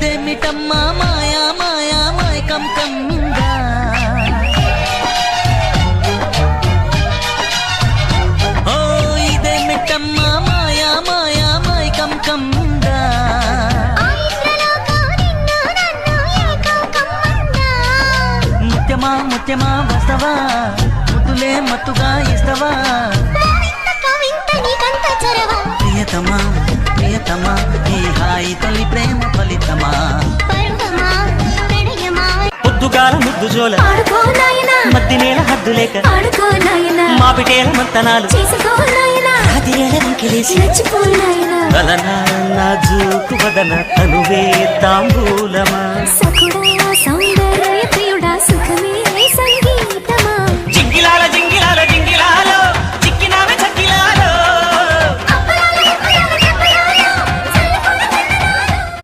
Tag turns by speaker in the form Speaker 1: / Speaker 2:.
Speaker 1: ఇదేమిటమ్మా మాయా మాయా మైకం కంగా ఓ ఇదేమిటమ్మా మాయా మాయా మైకం కంగా ముత్యమా ముత్యమా వస్తవా ముద్దులే మత్తుగా ఇస్తవా ప్రియతమా ప్రియతమా ఈ హాయి తొలి ప్రేమ ఫలితమా పొద్దుగాల ముద్దు జోల మద్ది నేల హద్దు లేక మాపిటేల మంతనాలు నాజూకు వదన తనువే తాంబూలమా